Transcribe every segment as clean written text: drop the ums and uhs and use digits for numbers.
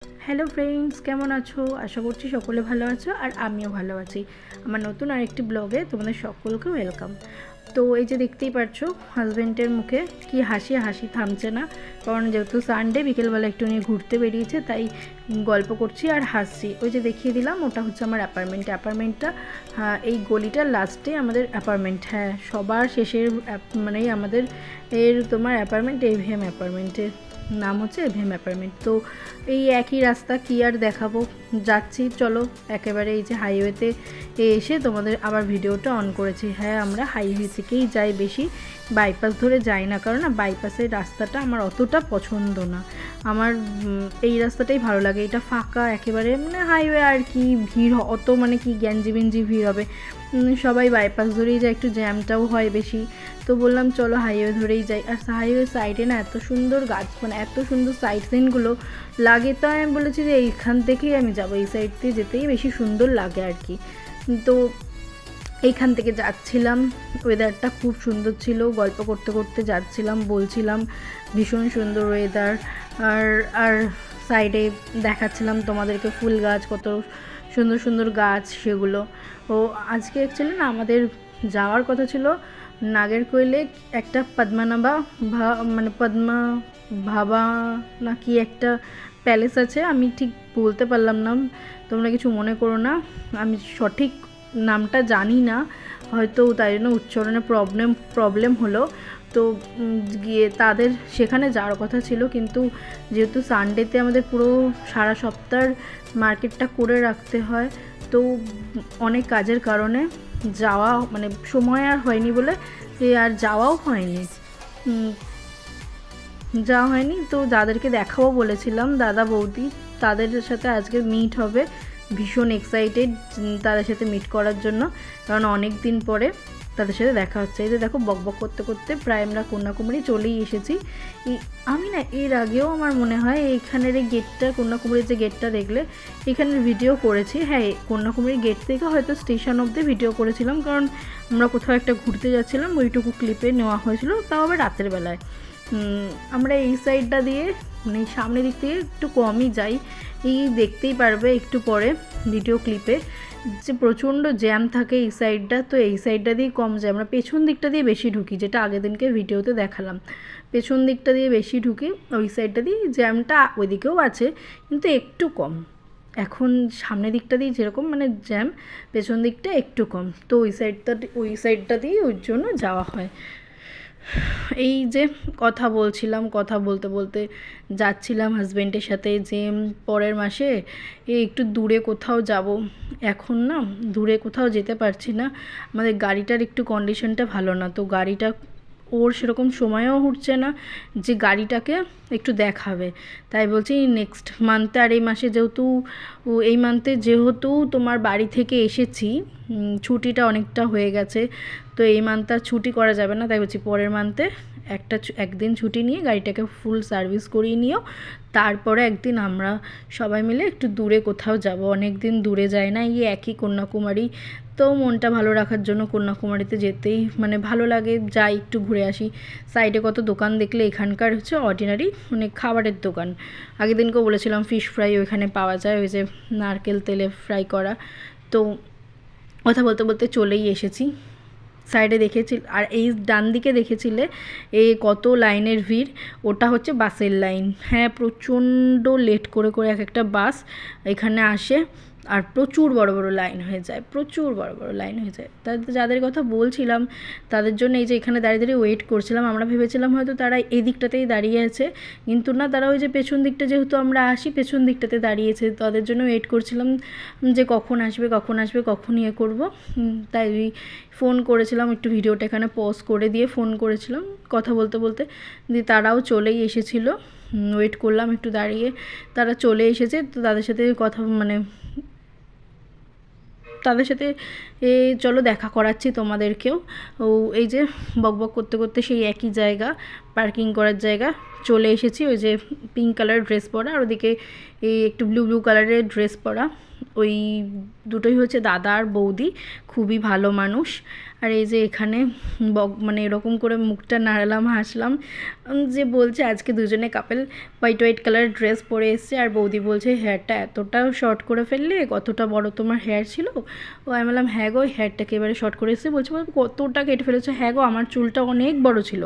Hello friends, কেমন আছো? আশা করছি সকলে ভালো আছো আর আমিও ভালো আছি। আমার নতুন আরেকটি ব্লগে তোমাদের সকলকে ওয়েলকাম। তো এই যে দেখতেই পাচ্ছ, হাজব্যান্ডের মুখে কি হাসি হাসি থামছে না। কারণ যেহেতু সানডে, বিকেলবেলা একটু নিয়ে ঘুরতে বেরিয়েছে, তাই গল্প করছি আর হাসছি। ওই যে দেখিয়ে দিলাম, ওটা হচ্ছে আমার অ্যাপার্টমেন্টটা। এই গলিটার লাস্টে আমাদের অ্যাপার্টমেন্ট। হ্যাঁ, সবার শেষের মানে আমাদের তোমার অ্যাপার্টমেন্ট এভিএম অ্যাপার্টমেন্টের নাম হচ্ছে এভিএম অ্যাপার্টমেন্ট। তো এই একই রাস্তা, কি আর দেখাবো, যাচ্ছি চলো একেবারে এই যে হাইওয়েতে এসে তোমাদের আবার ভিডিওটা অন করেছি। হ্যাঁ, আমরা হাইওয়ে থেকেই যাই, বেশি বাইপাস ধরে যাই না, কারণ না বাইপাসের রাস্তাটা আমার অতটা পছন্দ না। আমার এই রাস্তাটাই ভালো লাগে, এটা ফাঁকা একেবারে, মানে হাইওয়ে আর কি ভিড় অত, মানে কি গ্যাঞ্জি ভিড় হবে, সবাই বাইপাস ধরেই যায়, একটু জ্যামটাও হয় বেশি। তো বললাম চলো হাইওয়ে ধরেই যাই। আর হাইওয়ে সাইডে না এত সুন্দর গাছ, মানে এত সুন্দর সাইড সিনগুলো লাগে, তো আমি বলেছি যে এইখান থেকেই আমি যাবো, এই সাইড দিয়ে যেতেই বেশি সুন্দর লাগে আর কি। তো এইখান থেকে যাচ্ছিলাম, ওয়েদারটা খুব সুন্দর ছিল, গল্প করতে করতে যাচ্ছিলাম, বলছিলাম ভীষণ সুন্দর ওয়েদার। আর আর সাইডে দেখাচ্ছিলাম তোমাদেরকে ফুল গাছ, কত সুন্দর সুন্দর গাছ সেগুলো। ও আজকে অ্যাকচুয়ালি না আমাদের যাওয়ার কথা ছিল নাগেরকোয়েলে, একটা মানে পদ্মা ভাবা না কি একটা প্যালেস আছে, আমি ঠিক বলতে পারলাম না, তোমরা কিছু মনে করো না, আমি সঠিক নামটা জানি না, হয়তো তাই জন্য উচ্চারণে প্রবলেম হলো। তো গিয়ে তাদের সেখানে যাওয়ার কথা ছিল, কিন্তু যেহেতু সানডেতে আমাদের পুরো সারা সপ্তাহ মার্কেটটা করে রাখতে হয়, তো অনেক কাজের কারণে যাওয়া মানে সময় আর হয়নি বলে আর যাওয়াও হয়নি। তো যাদেরকে দেখাবো বলেছিলাম, দাদা বৌদি, তাদের সাথে আজকে মিট হবে। ভীষণ এক্সাইটেড তাদের সাথে মিট করার জন্য, কারণ অনেক দিন পরে তাদের সাথে দেখা হচ্ছে। এই যে দেখো, বকবক করতে করতে প্রায় আমরা কন্যাকুমারী চলেই এসেছি। আমি না এর আগেও আমার মনে হয় এইখানের এই গেটটা, কন্যাকুমারীর যে গেটটা দেখলে, এখানের ভিডিও করেছি। হ্যাঁ, কন্যাকুমারী গেট থেকে হয়তো স্টেশন অবধি ভিডিও করেছিলাম, কারণ আমরা কোথাও একটা ঘুরতে যাচ্ছিলাম, ওইটুকু ক্লিপে নেওয়া হয়েছিল, তাও আবার রাতের বেলায়। আমরা এই সাইডটা দিয়ে, মানে সামনের দিক থেকে একটু কমই যাই, এই দেখতেই পারবে একটু পরে ভিডিও ক্লিপে যে প্রচণ্ড জ্যাম থাকে এই সাইডটা। তো এই সাইডটা দিয়ে কম যায়, আমরা পেছন দিকটা দিয়ে বেশি ঢুকি, যেটা আগের দিনকে ভিডিওতে দেখালাম। পেছন দিকটা দিয়ে বেশি ঢুকি, ওই সাইডটা দিয়ে জ্যামটা ওইদিকেও আছে, কিন্তু একটু কম। এখন সামনের দিকটা দিয়ে যেরকম মানে জ্যাম, পেছন দিকটা একটু কম, তো ওই সাইডটা দিয়ে ওই জন্য যাওয়া হয়। এই যে কথা বলছিলাম, কথা বলতে বলতে যাচ্ছিলাম হাজব্যান্ডের সাথে যে পরের মাসে একটু দূরে কোথাও যাব। এখন না দূরে কোথাও যেতে পারছি না, আমাদের গাড়িটার একটু কন্ডিশনটা ভালো না, তো গাড়িটা ওর সেরকম সময়ও উঠছে না যে গাড়িটাকে একটু দেখাবে। তাই বলছি নেক্সট মান্থে, আর এই মাসে যেহেতু এই মান্থে যেহেতু তোমার বাড়ি থেকে এসেছি, ছুটিটা অনেকটা হয়ে গেছে, তো এই মান্থে আর ছুটি করা যাবে না, তাই বলছি পরের মান্থে একদিন ছুটি নিয়ে গাড়িটাকে ফুল সার্ভিস করিয়ে নিও, তারপরে একদিন আমরা সবাই মিলে একটু দূরে কোথাও যাব। অনেক দিন দূরে যায় না, এই একই কন্যাকুমারী, তো মনটা ভালো রাখার জন্য কন্যাকুমারীতে যেতেই মানে ভালো লাগে, যাই একটু ঘুরে আসি। সাইডে কত দোকান দেখলে, এখানকার হচ্ছে অর্ডিনারি মানে খাবারের দোকান। আগের দিনকেও বলেছিলাম ফিশ ফ্রাই ওইখানে পাওয়া যায়, ওই যে নারকেল তেলে ফ্রাই করা। তো কথা বলতে বলতে চলেই এসেছি। সাইডে দেখেছি, আর এই ডান দিকে দেখেছিলে এই কত লাইনের ভিড়, ওটা হচ্ছে বাসের লাইন। হ্যাঁ, প্রচণ্ড লেট করে করে এক একটা বাস এখানে আসে, আর প্রচুর বড় বড় লাইন হয়ে যায়, যাদের কথা বলছিলাম তাদের জন্য এই যে এখানে দাঁড়িয়ে দাঁড়িয়ে ওয়েট করছিলাম। আমরা ভেবেছিলাম হয়তো তারা এই দিকটাতেই দাঁড়িয়ে আছে, কিন্তু না, তারা ওই যে পেছন দিকটা, যেহেতু আমরা আসি পেছন দিকটাতে দাঁড়িয়েছে, তাদের জন্য ওয়েট করছিলাম যে কখন আসবে কখন ইয়ে করবো। তাই ফোন করেছিলাম, একটু ভিডিওটা এখানে পজ করে দিয়ে ফোন করেছিলাম, কথা বলতে বলতে দিয়ে তারাও চলেই এসেছিলো। ওয়েট করলাম একটু দাঁড়িয়ে, তারা চলে এসেছে, তো তাদের সাথে চলো দেখা করাচ্ছি তোমাদেরকেও। ও এই যে বকবক করতে করতে সেই একই জায়গা পার্কিং করার জায়গা চলে এসেছি। ওই যে পিঙ্ক কালার ড্রেস পরা আর ওদিকে এই একটু ব্লু ব্লু কালারের ড্রেস পরা, ওই দুটোই হচ্ছে দাদা আর বৌদি, খুবই ভালো মানুষ। আর এই যে এখানে মানে এরকম করে মুখটা নাড়ালাম, হাসলাম, যে বলছে আজকে দুজনে couple white white colour dress পরে এসছে। আর বৌদি বলছে হেয়ারটা এতটাও শর্ট করে ফেললে, কতটা বড় তোমার হেয়ার ছিল। ও আমি বললাম হ্যাঁ গো, হেয়ারটাকে এবারে শর্ট করে এসছে। বলছে কতটা কেটে ফেলেছো? হ্যাঁ গো, আমার চুলটা অনেক বড় ছিল।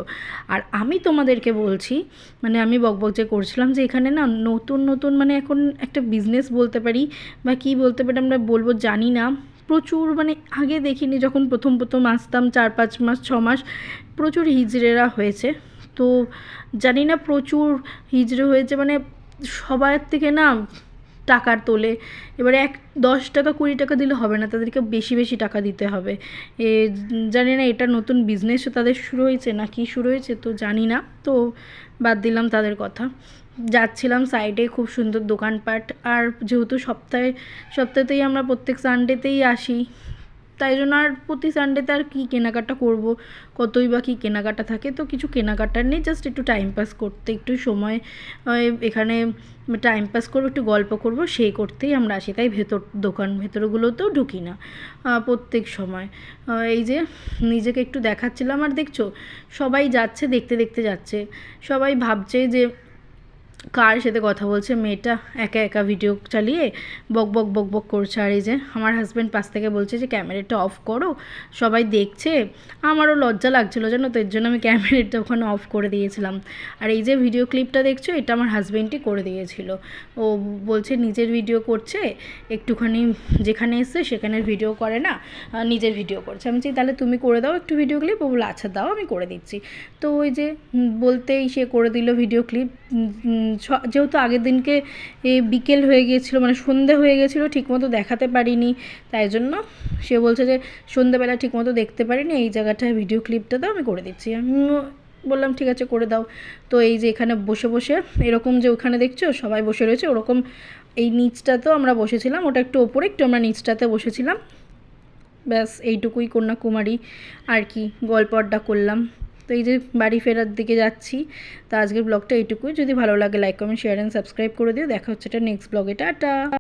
আর আমি তোমাদেরকে বলছি, মানে আমি বকবক যে করছিলাম যে এখানে না নতুন নতুন মানে এখন একটা বিজনেস বলতে পারি বা কী বলতে পারি আমরা বলবো জানি না, প্রচুর মানে আগে দেখিনি যখন প্রথম প্রথম আসতাম 4-5 মাস 6 মাস, প্রচুর হিজড়েরা হয়েছে। তো জানি না প্রচুর হিজড়ে হয়েছে, মানে সবার থেকে না টাকার তোলে। এবারে 10 টাকা 20 টাকা দিলে হবে না, তাদেরকে বেশি বেশি টাকা দিতে হবে। জানি না এটা নতুন বিজনেসও তাদের শুরু হয়েছে না কি শুরু হয়েছে, তো জানি না। তো বাদ দিলাম তাদের কথা। যাচ্ছিলাম সাইডে খুব সুন্দর দোকানপাট, আর যেহেতু সপ্তাহতেই আমরা প্রত্যেক সানডেতেই আসি, তাই জন্য আর প্রতি সানডেতে আর কী কেনাকাটা করব, কতই বা কী কেনাকাটা থাকে। তো কিছু কেনাকাটার নেই, জাস্ট একটু টাইম পাস করতে, একটু সময় এখানে টাইম পাস করবো, একটু গল্প করব, সেই করতেই আমরা আসি। তাই ভেতরগুলোতেও ঢুকি না প্রত্যেক সময়। এই যে নিজেকে একটু দেখাচ্ছিলাম, আর দেখছো সবাই যাচ্ছে, দেখতে দেখতে যাচ্ছে, সবাই ভাবছে যে কার সাথে কথা বলছে মেয়েটা, একা একা ভিডিও চালিয়ে বক বক বক বক করছে। আর এই যে আমার হাজব্যান্ড পাশ থেকে বলছে যে ক্যামেরাটা অফ করো, সবাই দেখছে। আমারও লজ্জা লাগছিলো জানো, তো এর জন্য আমি ক্যামেরাটা ওখানে অফ করে দিয়েছিলাম। আর এই যে ভিডিও ক্লিপটা দেখছো, এটা আমার হাজব্যান্ডই করে দিয়েছিল। ও বলছে নিজের ভিডিও করছে, একটুখানি যেখানে এসছে সেখানে ভিডিও করে না, নিজের ভিডিও করছে। আমি চাই তাহলে তুমি করে দাও একটু ভিডিও ক্লিপ। ও বলে আচ্ছা দাও, আমি করে দিচ্ছি। তো ওই যে বলতেই সে করে দিল ভিডিও ক্লিপ। যেহেতু আগের দিনকে বিকেল হয়ে গিয়েছিলো, মানে সন্ধে হয়ে গেছিলো, ঠিকমতো দেখাতে পারিনি, তাই জন্য সে বলছে যে সন্ধেবেলা ঠিকমতো দেখতে পারিনি, এই জায়গাটায় ভিডিও ক্লিপটা দাও, আমি করে দিচ্ছি। আমি বললাম ঠিক আছে করে দাও। তো এই যে এখানে বসে বসে এরকম যে ওখানে দেখছো সবাই বসে রয়েছে, ওরকম এই নিচটাতেও আমরা বসেছিলাম, ওটা একটু ওপরে, একটু আমরা নিচটাতে বসেছিলাম। ব্যাস এইটুকুই কন্যাকুমারী আর কি, গল্প আড্ডা করলাম। তো এই যে বাড়ি ফেরার দিকে যাচ্ছি। তো আজকের ব্লগটা এইটুকুই। যদি ভালো লাগে like comment share and subscribe করে দিও। দেখা হচ্ছে এটা নেক্সট ব্লগে। টাটা।